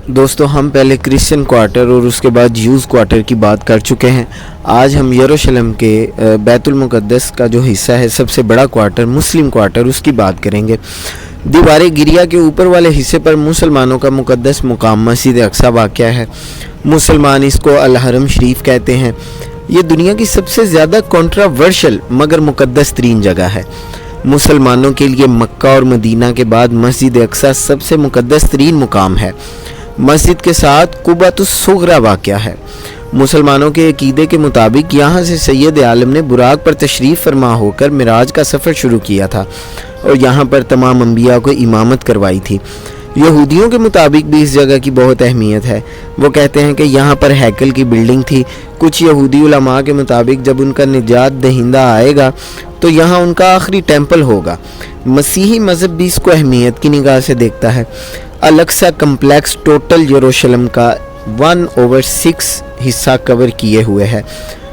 دوستو ہم پہلے کرسچن کوارٹر اور اس کے بعد جیوز کوارٹر کی بات کر چکے ہیں۔ آج ہم یروشلم کے بیت المقدس کا جو حصہ ہے سب سے بڑا کوارٹر مسلم کوارٹر اس کی بات کریں گے۔ دیوار گریہ کے اوپر والے حصے پر مسلمانوں کا مقدس مقام مسجد اقصی واقع ہے۔ مسلمان اس کو الحرم شریف کہتے ہیں۔ یہ دنیا کی سب سے زیادہ کنٹراورشل مگر مقدس ترین جگہ ہے۔ مسلمانوں کے لیے مکہ اور مدینہ کے بعد مسجد اقصی سب سے مقدس ترین مقام ہے۔ مسجد کے ساتھ قبۃ الصغریٰ واقع ہے۔ مسلمانوں کے عقیدے کے مطابق یہاں سے سید عالم نے براق پر تشریف فرما ہو کر معراج کا سفر شروع کیا تھا اور یہاں پر تمام انبیاء کو امامت کروائی تھی۔ یہودیوں کے مطابق بھی اس جگہ کی بہت اہمیت ہے۔ وہ کہتے ہیں کہ یہاں پر ہیکل کی بلڈنگ تھی۔ کچھ یہودی علماء کے مطابق جب ان کا نجات دہندہ آئے گا تو یہاں ان کا آخری ٹیمپل ہوگا۔ مسیحی مذہب بھی اس کو اہمیت کی نگاہ سے دیکھتا ہے۔ الاقصی کمپلیکس ٹوٹل یروشلم کا 1/6 حصہ کور کیے ہوئے ہے،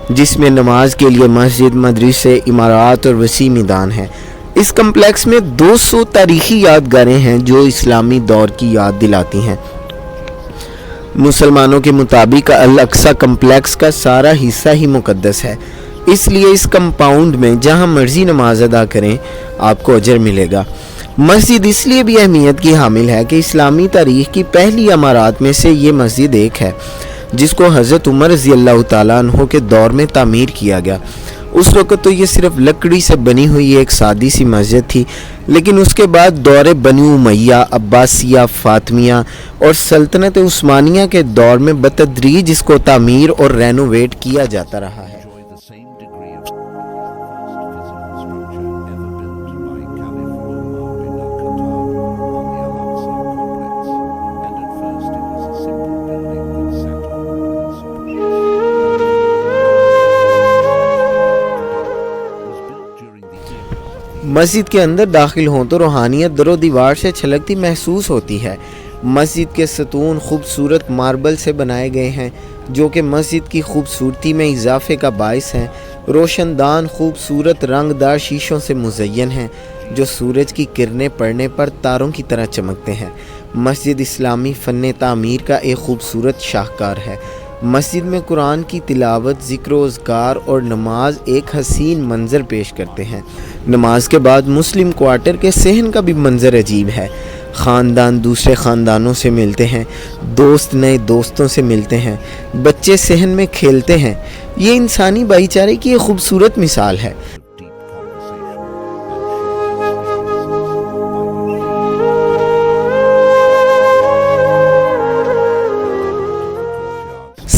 جس میں نماز کے لیے مسجد، مدرسے، عمارات اور وسیع میدان ہے۔ اس کمپلیکس میں 200 تاریخی یادگاریں ہیں جو اسلامی دور کی یاد دلاتی ہیں۔ مسلمانوں کے مطابق الاقصی کمپلیکس کا سارا حصہ ہی مقدس ہے، اس لیے اس کمپاؤنڈ میں جہاں مرضی نماز ادا کریں آپ کو اجر ملے گا۔ مسجد اس لیے بھی اہمیت کی حامل ہے کہ اسلامی تاریخ کی پہلی عمارات میں سے یہ مسجد ایک ہے، جس کو حضرت عمر رضی اللہ تعالیٰ عنہ کے دور میں تعمیر کیا گیا۔ اس وقت تو یہ صرف لکڑی سے بنی ہوئی ایک سادی سی مسجد تھی، لیکن اس کے بعد دور بنو امیہ، عباسیہ، فاطمیہ اور سلطنت عثمانیہ کے دور میں بتدریج اس کو تعمیر اور رینوویٹ کیا جاتا رہا ہے۔ مسجد کے اندر داخل ہوں تو روحانیت در و دیوار سے چھلکتی محسوس ہوتی ہے۔ مسجد کے ستون خوبصورت ماربل سے بنائے گئے ہیں جو کہ مسجد کی خوبصورتی میں اضافے کا باعث ہیں۔ روشن دان خوبصورت رنگ دار شیشوں سے مزین ہیں جو سورج کی کرنیں پڑنے پر تاروں کی طرح چمکتے ہیں۔ مسجد اسلامی فن تعمیر کا ایک خوبصورت شاہکار ہے۔ مسجد میں قرآن کی تلاوت، ذکر و اذکار اور نماز ایک حسین منظر پیش کرتے ہیں۔ نماز کے بعد مسلم کوارٹر کے صحن کا بھی منظر عجیب ہے۔ خاندان دوسرے خاندانوں سے ملتے ہیں، دوست نئے دوستوں سے ملتے ہیں، بچے صحن میں کھیلتے ہیں۔ یہ انسانی بھائی چارے کی ایک خوبصورت مثال ہے۔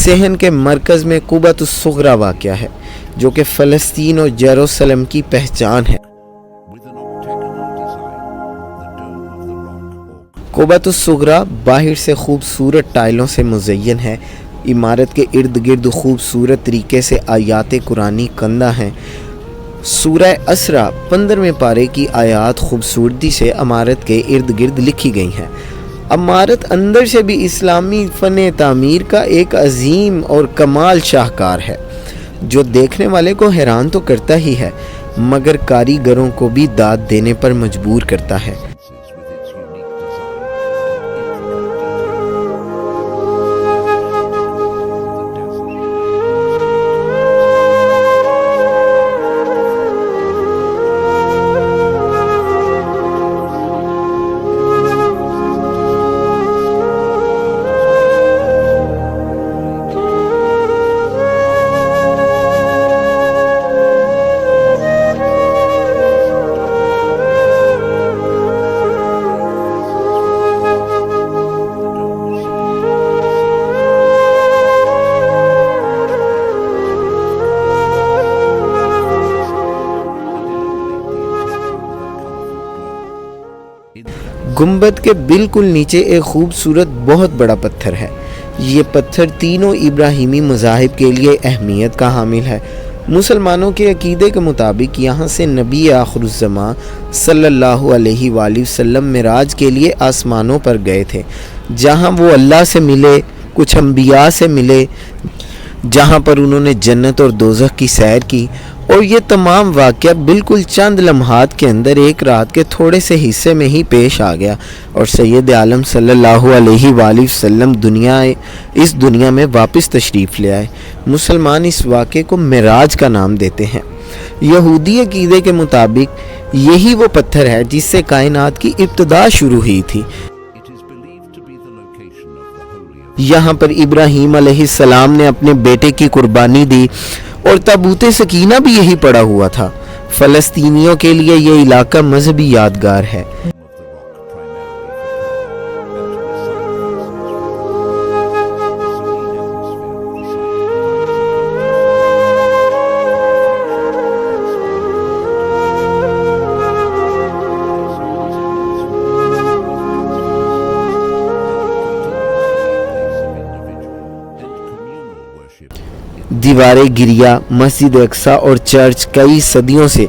صحن کے مرکز میں قبۃ الصغریٰ واقع ہے جو کہ فلسطین اور یروشلم کی پہچان ہے۔ قبۃ الصغریٰ باہر سے خوبصورت ٹائلوں سے مزین ہے۔ عمارت کے ارد گرد خوبصورت طریقے سے آیات قرآنی کندہ ہیں۔ سورہ اسراء 15ویں پارے کی آیات خوبصورتی سے عمارت کے ارد گرد لکھی گئی ہیں۔ عمارت اندر سے بھی اسلامی فن تعمیر کا ایک عظیم اور کمال شاہکار ہے جو دیکھنے والے کو حیران تو کرتا ہی ہے مگر کاریگروں کو بھی داد دینے پر مجبور کرتا ہے۔ گنبد کے بالکل نیچے ایک خوبصورت بہت بڑا پتھر ہے۔ یہ پتھر تینوں ابراہیمی مذاہب کے لیے اہمیت کا حامل ہے۔ مسلمانوں کے عقیدے کے مطابق یہاں سے نبی آخر الزماں صلی اللہ علیہ وآلہ وسلم معراج کے لیے آسمانوں پر گئے تھے، جہاں وہ اللہ سے ملے، کچھ انبیاء سے ملے، جہاں پر انہوں نے جنت اور دوزخ کی سیر کی، اور یہ تمام واقعہ بالکل چند لمحات کے اندر ایک رات کے تھوڑے سے حصے میں ہی پیش آ گیا، اور سید عالم صلی اللہ علیہ وآلہ وسلم اس دنیا میں واپس تشریف لے آئے۔ مسلمان اس واقعے کو معراج کا نام دیتے ہیں۔ یہودی عقیدے کے مطابق یہی وہ پتھر ہے جس سے کائنات کی ابتدا شروع ہوئی تھی۔ یہاں پر ابراہیم علیہ السلام نے اپنے بیٹے کی قربانی دی، اور تابوت سکینہ بھی یہی پڑا ہوا تھا۔ فلسطینیوں کے لیے یہ علاقہ مذہبی یادگار ہے۔ دیوارِ گریہ، مسجد اقصی اور چرچ کئی صدیوں سے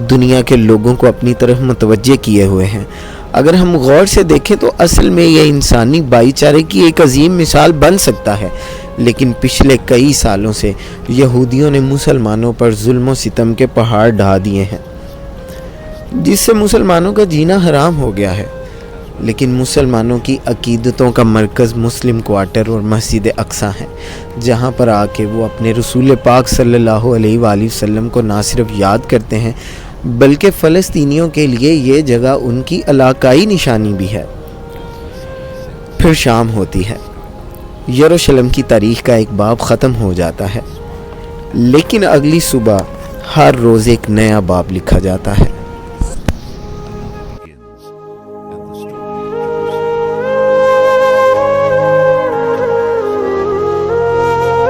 دنیا کے لوگوں کو اپنی طرف متوجہ کیے ہوئے ہیں۔ اگر ہم غور سے دیکھیں تو اصل میں یہ انسانی بھائی چارے کی ایک عظیم مثال بن سکتا ہے، لیکن پچھلے کئی سالوں سے یہودیوں نے مسلمانوں پر ظلم و ستم کے پہاڑ ڈھا دیے ہیں، جس سے مسلمانوں کا جینا حرام ہو گیا ہے۔ لیکن مسلمانوں کی عقیدتوں کا مرکز مسلم کوارٹر اور مسجد اقصی ہے، جہاں پر آ کے وہ اپنے رسول پاک صلی اللہ علیہ وآلہ وسلم کو نہ صرف یاد کرتے ہیں بلکہ فلسطینیوں کے لیے یہ جگہ ان کی علاقائی نشانی بھی ہے۔ پھر شام ہوتی ہے، یروشلم کی تاریخ کا ایک باب ختم ہو جاتا ہے، لیکن اگلی صبح ہر روز ایک نیا باب لکھا جاتا ہے۔